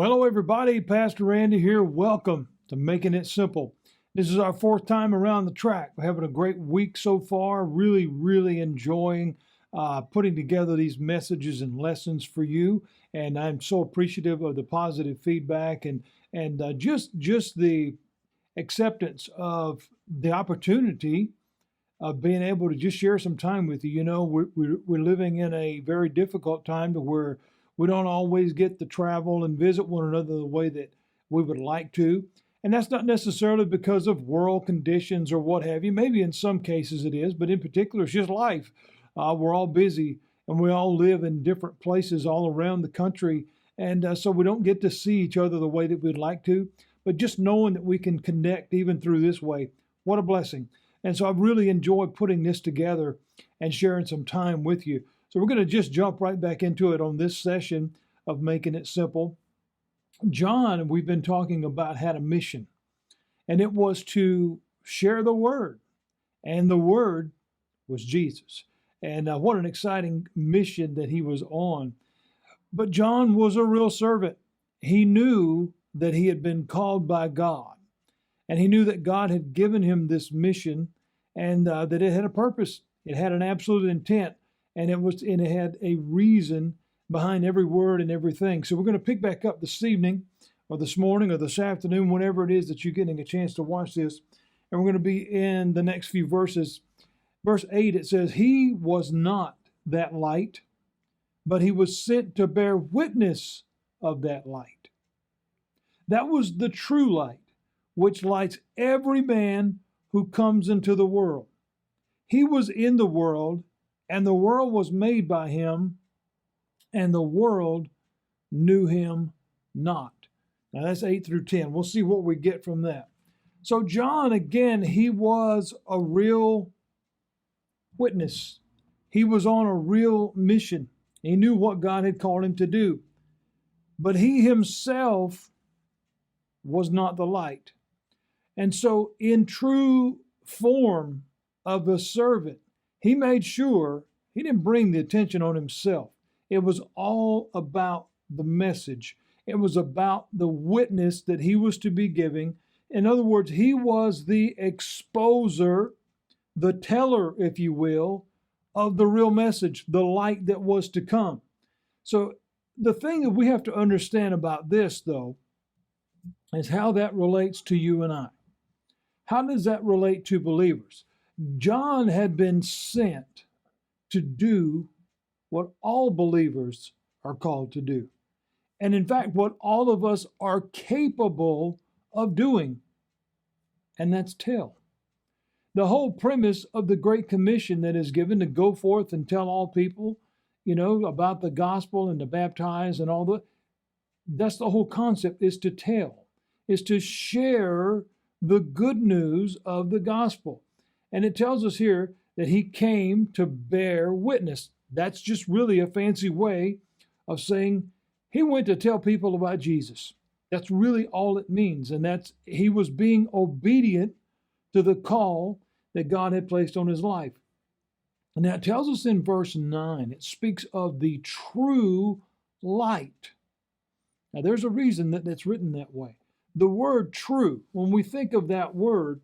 Well, hello, everybody. Pastor Randy here. Welcome to Making It Simple. This is our fourth time around the track. We're having a great week so far. Really enjoying putting together these messages and lessons for you. And I'm so appreciative of the positive feedback and just the acceptance of the opportunity of being able to just share some time with you. You know, we're living in a very difficult time to where we don't always get to travel and visit one another the way that we would like to. And that's not necessarily because of world conditions or what have you. Maybe in some cases it is, but in particular, it's just life. We're all busy and we all live in different places all around the country. And so we don't get to see each other the way that we'd like to. But just knowing that we can connect even through this way, what a blessing. And so I really enjoy putting this together and sharing some time with you. So we're going to just jump right back into it on this session of Making It Simple. John, we've been talking about, had a mission, and it was to share the word, and the word was Jesus. And what an exciting mission that he was on. But John was a real servant. He knew that he had been called by God, and he knew that God had given him this mission and that it had a purpose. It had an absolute intent. And it had a reason behind every word and everything. So we're going to pick back up this evening or this morning or this afternoon, whenever it is that you're getting a chance to watch this. And we're going to be in the next few verses. Verse 8, it says, "He was not that light, but he was sent to bear witness of that light." That was the true light, which lights every man who comes into the world. He was in the world, and the world was made by him, and the world knew him not. Now that's 8 through 10. We'll see what we get from that. So John, again, he was a real witness. He was on a real mission. He knew what God had called him to do. But he himself was not the light. And so in true form of a servant, he made sure he didn't bring the attention on himself. It was all about the message. It was about the witness that he was to be giving. In other words, he was the exposer, the teller, if you will, of the real message, the light that was to come. So the thing that we have to understand about this, though, is how that relates to you and I. How does that relate to believers? John had been sent to do what all believers are called to do. And in fact, what all of us are capable of doing, and that's tell. The whole premise of the Great Commission that is given to go forth and tell all people, about the gospel and to baptize and all that's the whole concept, is to tell, is to share the good news of the gospel. And it tells us here that he came to bear witness. That's just really a fancy way of saying he went to tell people about Jesus. That's really all it means. And that's he was being obedient to the call that God had placed on his life. And that tells us in verse 9, it speaks of the true light. Now there's a reason that it's written that way. The word true, when we think of that word,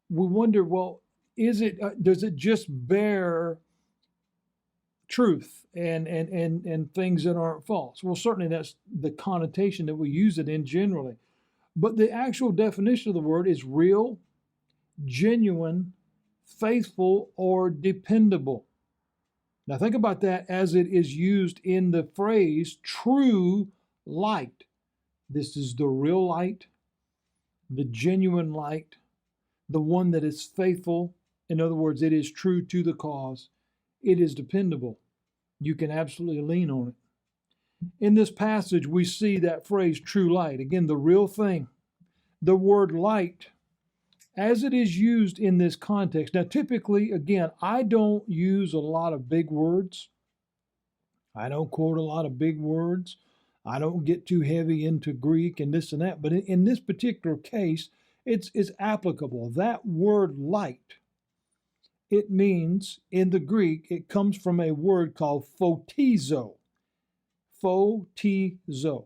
we wonder, well, does it just bear truth and things that aren't false? Well, certainly that's the connotation that we use it in generally. But the actual definition of the word is real, genuine, faithful, or dependable. Now think about that as it is used in the phrase true light. This is the real light, the genuine light, the one that is faithful. In other words, it is true to the cause. It is dependable. You can absolutely lean on it. In this passage, we see that phrase, true light. Again, the real thing. The word light, as it is used in this context. Now, typically, again, I don't use a lot of big words. I don't quote a lot of big words. I don't get too heavy into Greek and this and that. But in this particular case, it's applicable. That word light, it means, in the Greek, it comes from a word called photizo. Photizo.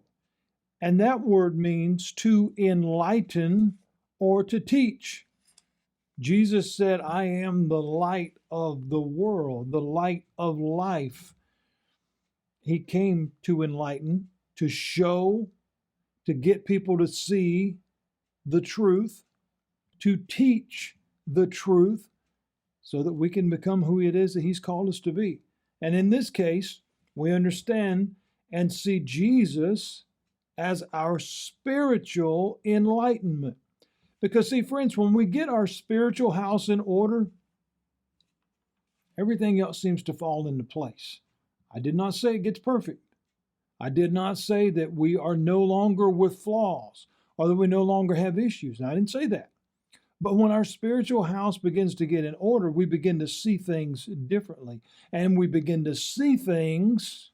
And that word means to enlighten or to teach. Jesus said, I am the light of the world, the light of life. He came to enlighten, to show, to get people to see the truth, to teach the truth, so that we can become who it is that He's called us to be. And in this case, we understand and see Jesus as our spiritual enlightenment. Because, see, friends, when we get our spiritual house in order, everything else seems to fall into place. I did not say it gets perfect. I did not say that we are no longer with flaws or that we no longer have issues. I didn't say that. But when our spiritual house begins to get in order, we begin to see things differently. And we begin to see things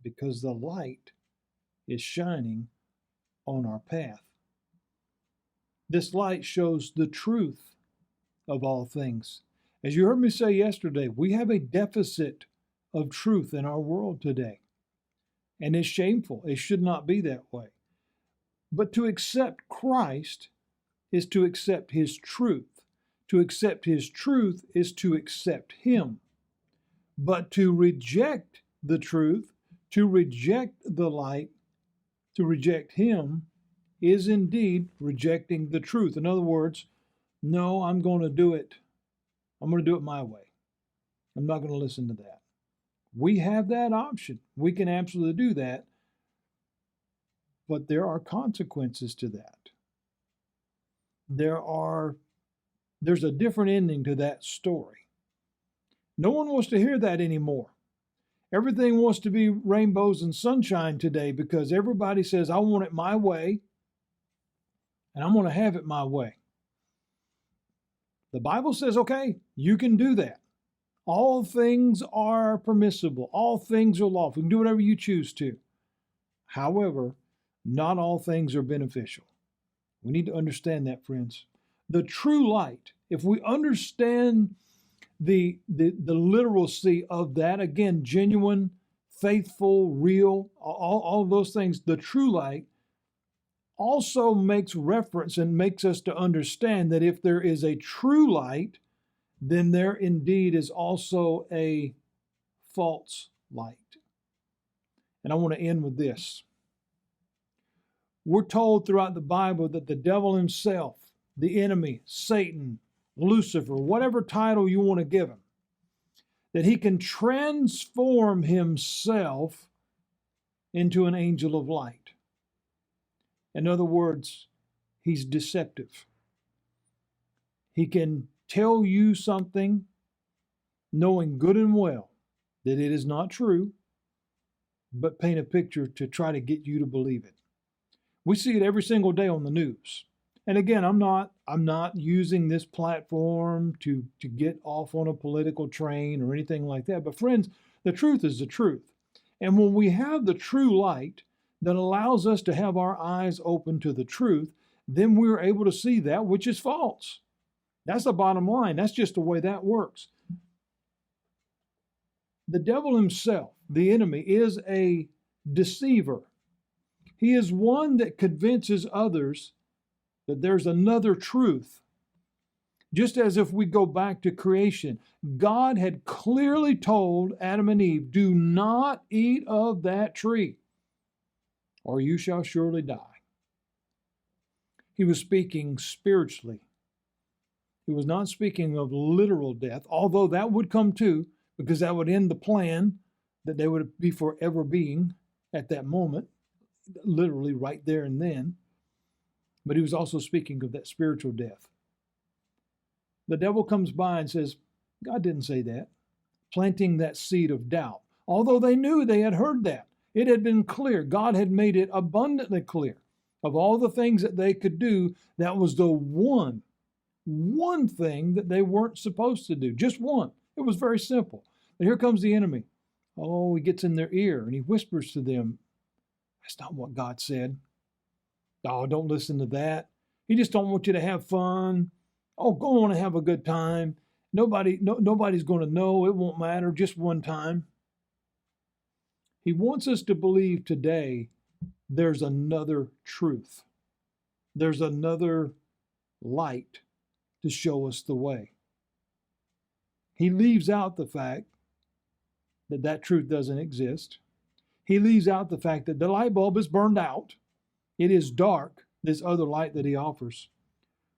because the light is shining on our path. This light shows the truth of all things. As you heard me say yesterday, we have a deficit of truth in our world today. And it's shameful. It should not be that way. But to accept Christ is to accept His truth. To accept His truth is to accept Him. But to reject the truth, to reject the light, to reject Him, is indeed rejecting the truth. In other words, no, I'm going to do it. I'm going to do it my way. I'm not going to listen to that. We have that option. We can absolutely do that. But there are consequences to that. There's a different ending to that story. No one wants to hear that anymore. Everything wants to be rainbows and sunshine today because everybody says, I want it my way, and I'm going to have it my way. The Bible says, okay, you can do that. All things are permissible. All things are lawful. You can do whatever you choose to. However, not all things are beneficial. We need to understand that, friends. The true light, if we understand the literacy of that, again, genuine, faithful, real, all those things, the true light also makes reference and makes us to understand that if there is a true light, then there indeed is also a false light. And I want to end with this. We're told throughout the Bible that the devil himself, the enemy, Satan, Lucifer, whatever title you want to give him, that he can transform himself into an angel of light. In other words, he's deceptive. He can tell you something knowing good and well that it is not true, but paint a picture to try to get you to believe it. We see it every single day on the news. And again, I'm not using this platform to get off on a political train or anything like that. But friends, the truth is the truth. And when we have the true light that allows us to have our eyes open to the truth, then we're able to see that which is false. That's the bottom line. That's just the way that works. The devil himself, the enemy, is a deceiver. He is one that convinces others that there's another truth. Just as if we go back to creation, God had clearly told Adam and Eve, do not eat of that tree, or you shall surely die. He was speaking spiritually. He was not speaking of literal death, although that would come too, because that would end the plan that they would be forever being at that moment, literally right there and then. But he was also speaking of that spiritual death. The devil comes by and says, God didn't say that, planting that seed of doubt. Although they knew, they had heard that. It had been clear. God had made it abundantly clear. Of all the things that they could do, that was the one thing that they weren't supposed to do. Just one. It was very simple. And here comes the enemy. Oh, he gets in their ear and he whispers to them, that's not what God said. Oh, don't listen to that. He just don't want you to have fun. Oh, go on and have a good time. Nobody's going to know. It won't matter. Just one time. He wants us to believe today there's another truth. There's another light to show us the way. He leaves out the fact that that truth doesn't exist. He leaves out the fact that the light bulb is burned out. It is dark, this other light that he offers.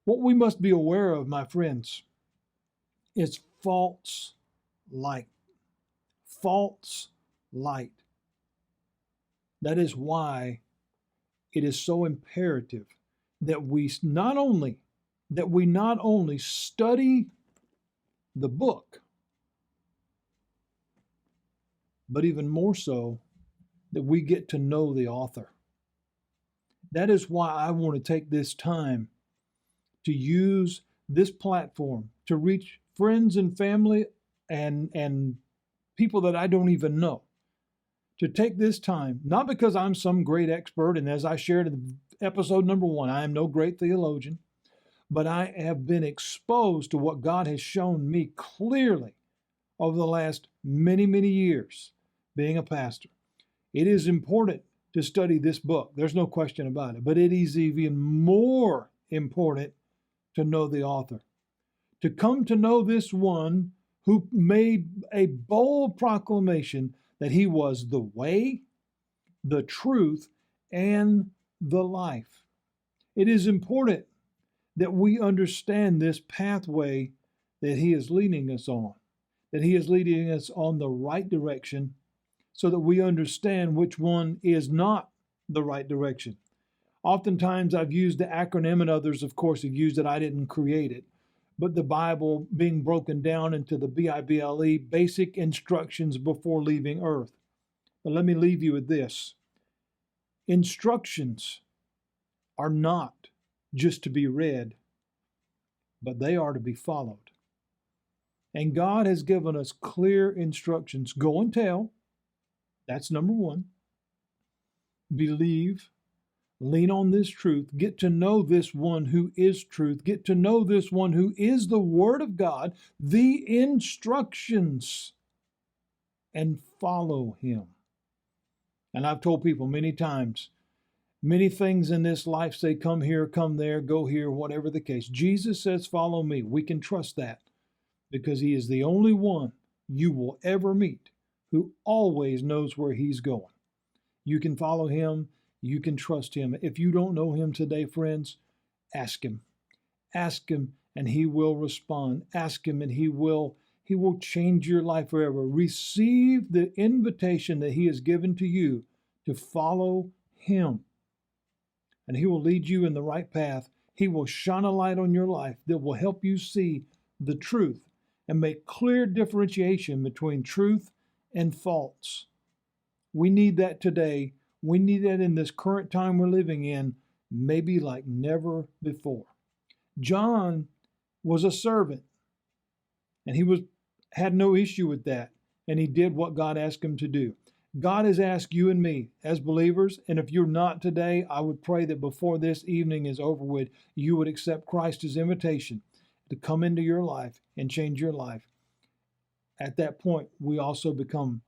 What we must be aware of, my friends, is false light. False light. That is why it is so imperative that we not only study the book, but even more so that we get to know the author. That is why I want to take this time to use this platform to reach friends and family and people that I don't even know. To take this time, not because I'm some great expert, and as I shared in episode number 1, I am no great theologian, but I have been exposed to what God has shown me clearly over the last many, many years being a pastor. It is important to study this book. There's no question about it. But it is even more important to know the author. To come to know this one who made a bold proclamation that he was the way, the truth, and the life. It is important that we understand this pathway that he is leading us on, that he is leading us on the right direction, so that we understand which one is not the right direction. Oftentimes I've used the acronym, and others, of course, have used it. I didn't create it. But the Bible being broken down into the BIBLE, basic instructions before leaving earth. But let me leave you with this. Instructions are not just to be read, but they are to be followed. And God has given us clear instructions. Go and tell. That's number 1. Believe. Lean on this truth. Get to know this one who is truth. Get to know this one who is the Word of God, the instructions, and follow him. And I've told people many times, many things in this life say, come here, come there, go here, whatever the case. Jesus says, follow me. We can trust that because he is the only one you will ever meet who always knows where he's going. You can follow him. You can trust him. If you don't know him today, friends, ask him. Ask him and he will respond. Ask him and he will change your life forever. Receive the invitation that he has given to you to follow him. And he will lead you in the right path. He will shine a light on your life that will help you see the truth and make clear differentiation between truth and false. We need that today. We need that in this current time we're living in, maybe like never before. John was a servant, and he had no issue with that, and he did what God asked him to do. God has asked you and me as believers, and if you're not today, I would pray that before this evening is over with, you would accept Christ's invitation to come into your life and change your life. At that point, we also become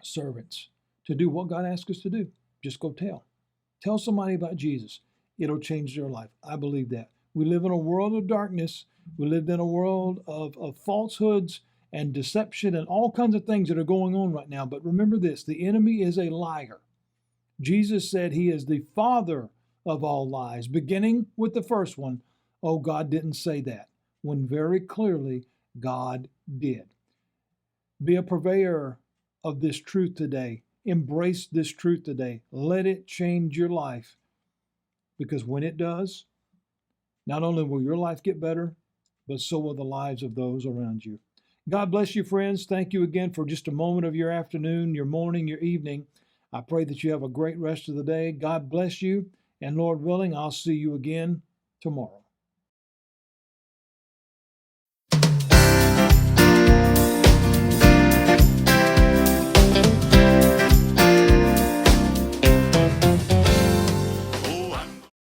servants to do what God asks us to do. Just go tell. Tell somebody about Jesus. It'll change their life. I believe that. We live in a world of darkness. We live in a world of falsehoods and deception and all kinds of things that are going on right now. But remember this, the enemy is a liar. Jesus said he is the father of all lies, beginning with the first one. Oh, God didn't say that, when very clearly God did. Be a purveyor of this truth today. Embrace this truth today. Let it change your life. Because when it does, not only will your life get better, but so will the lives of those around you. God bless you, friends. Thank you again for just a moment of your afternoon, your morning, your evening. I pray that you have a great rest of the day. God bless you. And Lord willing, I'll see you again tomorrow.